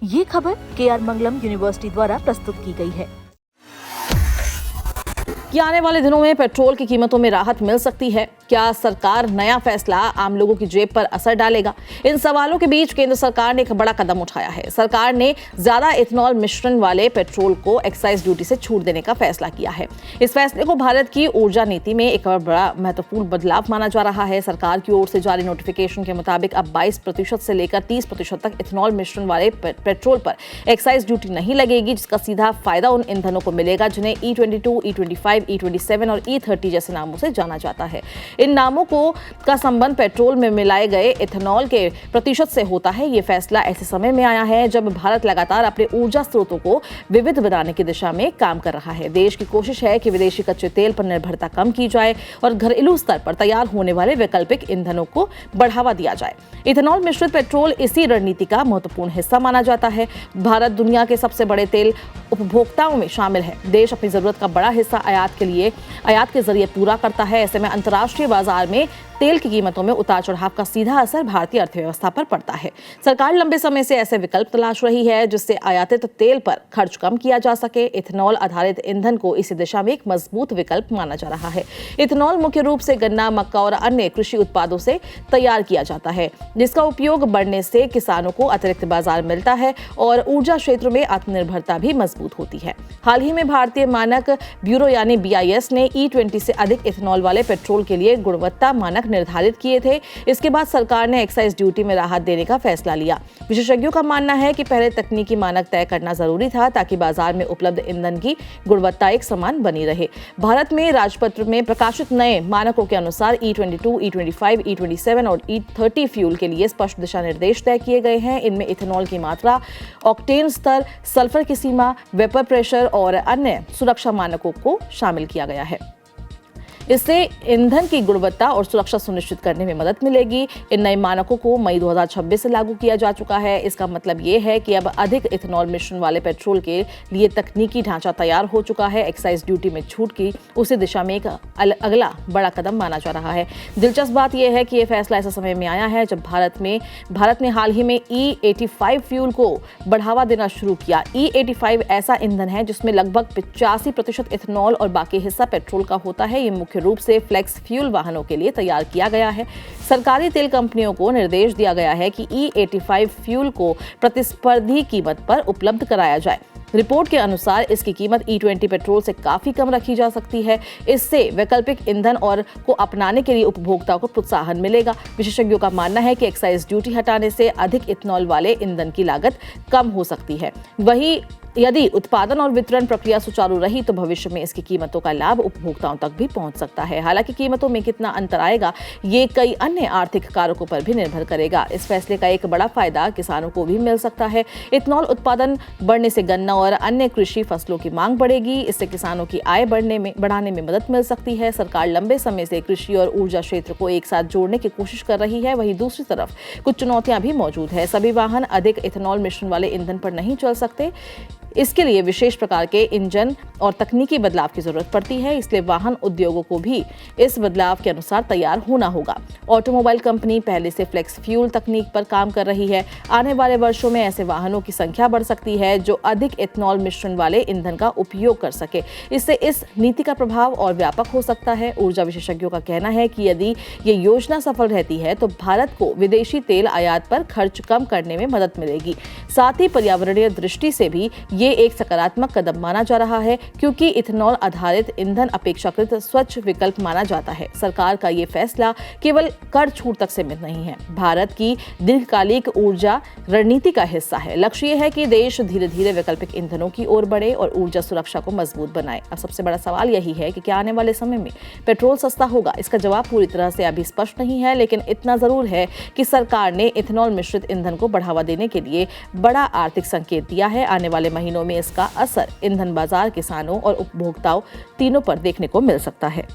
ये खबर KR मंगलम university द्वारा प्रस्तुत की गई है कि आने वाले दिनों में पेट्रोल की कीमतों में राहत मिल सकती है। क्या सरकार नया फैसला आम लोगों की जेब पर असर डालेगा? इन सवालों के बीच केंद्र सरकार ने एक बड़ा कदम उठाया है। सरकार ने ज्यादा इथेनॉल मिश्रण वाले पेट्रोल को एक्साइज ड्यूटी से छूट देने का फैसला किया है। इस फैसले को भारत की ऊर्जा नीति में एक बड़ा महत्वपूर्ण बदलाव माना जा रहा है। सरकार की ओर से जारी नोटिफिकेशन के मुताबिक अब 22% से लेकर 30% तक इथेनॉल मिश्रण वाले पेट्रोल पर एक्साइज ड्यूटी नहीं लगेगी, जिसका सीधा फायदा उन ईंधनों को मिलेगा जिन्हें E22, E25, E27 और E30 जैसे नामों से जाना जाता है। इन नामों का संबंध पेट्रोल में मिलाए गए इथेनॉल के प्रतिशत से होता है। ये फैसला ऐसे समय में आया है जब भारत लगातार अपने ऊर्जा स्रोतों को विविध बनाने की दिशा में काम कर रहा है। देश की कोशिश है कि विदेशी कच्चे तेल पर निर्भरता कम की जाए और घरेलू स्तर पर तैयार होने वाले वैकल्पिक ईंधनों को बढ़ावा दिया जाए। इथेनॉल मिश्रित पेट्रोल इसी रणनीति का महत्वपूर्ण हिस्सा माना जाता है। भारत दुनिया के सबसे बड़े तेल उपभोक्ताओं में शामिल है। देश अपनी जरूरत का बड़ा हिस्सा आयात के जरिए पूरा करता है। ऐसे में अंतर्राष्ट्रीय बाजार में तेल की कीमतों में उतार चढ़ाव का सीधा असर भारतीय अर्थव्यवस्था पर पड़ता है। सरकार लंबे समय से ऐसे विकल्प तलाश रही है जिससे आयातित तेल पर खर्च कम किया जा सके। इथेनॉल आधारित ईंधन को इस दिशा में एक मजबूत विकल्प माना जा रहा है। इथेनॉल मुख्य रूप से गन्ना, मक्का और अन्य कृषि उत्पादों से तैयार किया जाता है, जिसका उपयोग बढ़ने से किसानों को अतिरिक्त बाजार मिलता है और ऊर्जा क्षेत्र में आत्मनिर्भरता भी मजबूत होती है। हाल ही में भारतीय मानक ब्यूरो यानी BIS ने E20 से अधिक इथेनॉल वाले पेट्रोल के लिए गुणवत्ता मानक निर्धारित किए थे। इसके बाद सरकार ने एक्साइज ड्यूटी में राहत देने का फैसला लिया। विशेषज्ञों का मानना है कि पहले तकनीकी मानक तय करना जरूरी था ताकि बाजार में उपलब्ध ईंधन की गुणवत्ता एक समान बनी रहे। भारत में राजपत्र में प्रकाशित नए मानकों के अनुसार E22, E25, E27 और E30 फ्यूल के लिए स्पष्ट दिशा निर्देश तय किए गए हैं। इनमें इथेनॉल की मात्रा, ऑक्टेन स्तर, सल्फर की सीमा, वेपर प्रेशर और अन्य सुरक्षा मानकों को शामिल किया गया है। इससे ईंधन की गुणवत्ता और सुरक्षा सुनिश्चित करने में मदद मिलेगी। इन नए मानकों को मई 2026 से लागू किया जा चुका है। इसका मतलब ये है कि अब अधिक इथेनॉल मिश्रण वाले पेट्रोल के लिए तकनीकी ढांचा तैयार हो चुका है। एक्साइज ड्यूटी में छूट की उसी दिशा में एक अगला बड़ा कदम माना जा रहा है। दिलचस्प बात यह है कि यह फैसला ऐसे समय में आया है जब भारत ने हाल ही में E85 फ्यूल को बढ़ावा देना शुरू किया। E85 ऐसा ईंधन है जिसमें लगभग 85% इथेनॉल और बाकी हिस्सा पेट्रोल का होता है। ये मुख्य रूप से फ्लेक्स फ्यूल वाहनों के लिए तैयार किया गया है। सरकारी तेल कंपनियों को निर्देश दिया गया है कि E85 फ्यूल को प्रतिस्पर्धी कीमत पर उपलब्ध कराया जाए। रिपोर्ट के अनुसार इसकी कीमत E20 पेट्रोल से काफी कम रखी जा सकती है। इससे वैकल्पिक ईंधन को अपनाने के लिए उपभोक्ताओं को प्रोत्साहन मिलेगा। विशेषज्ञों का मानना है कि एक्साइज ड्यूटी हटाने से अधिक इथेनॉल वाले ईंधन की लागत कम हो सकती है। वहीं यदि उत्पादन और वितरण प्रक्रिया सुचारू रही तो भविष्य में इसकी कीमतों का लाभ उपभोक्ताओं तक भी पहुंच सकता है। हालांकि कीमतों में कितना अंतर आएगा ये कई अन्य आर्थिक कारकों पर भी निर्भर करेगा। इस फैसले का एक बड़ा फायदा किसानों को भी मिल सकता है। इथेनॉल उत्पादन बढ़ने से गन्ना और अन्य कृषि फसलों की मांग बढ़ेगी। इससे किसानों की आय बढ़ाने में मदद मिल सकती है। सरकार लंबे समय से कृषि और ऊर्जा क्षेत्र को एक साथ जोड़ने की कोशिश कर रही है। वहीं दूसरी तरफ कुछ चुनौतियां भी मौजूद है। सभी वाहन अधिक इथेनॉल मिश्रण वाले ईंधन पर नहीं चल सकते। इसके लिए विशेष प्रकार के इंजन और तकनीकी बदलाव की जरूरत पड़ती है। इसलिए वाहन उद्योगों को भी इस बदलाव के अनुसार तैयार होना होगा। ऑटोमोबाइल कंपनी पहले से फ्लेक्स फ्यूल तकनीक पर काम कर रही है। आने वाले वर्षों में ऐसे वाहनों की संख्या बढ़ सकती है जो अधिक इथेनॉल मिश्रण वाले ईंधन का उपयोग कर सके। इससे इस नीति का प्रभाव और व्यापक हो सकता है। ऊर्जा विशेषज्ञों का कहना है कि यदि ये योजना सफल रहती है तो भारत को विदेशी तेल आयात पर खर्च कम करने में मदद मिलेगी। साथ ही पर्यावरणीय दृष्टि से भी ये एक सकारात्मक कदम माना जा रहा है, क्योंकि इथेनॉल आधारित ईंधन अपेक्षाकृत स्वच्छ विकल्प माना जाता है। सरकार का ये फैसला केवल कर छूट तक सीमित नहीं है, भारत की दीर्घकालिक ऊर्जा रणनीति का हिस्सा है। लक्ष्य ये है कि देश धीरे धीरे वैकल्पिक ईंधनों की ओर बढ़े और ऊर्जा सुरक्षा को मजबूत बनाए। अब सबसे बड़ा सवाल यही है कि क्या आने वाले समय में पेट्रोल सस्ता होगा? इसका जवाब पूरी तरह से अभी स्पष्ट नहीं है, लेकिन इतना जरूर है कि सरकार ने इथेनॉल मिश्रित ईंधन को बढ़ावा देने के लिए बड़ा आर्थिक संकेत दिया है। आने वाले महीनों में इसका असर ईंधन बाजार, किसानों और उपभोक्ताओं तीनों पर देखने को मिल सकता है।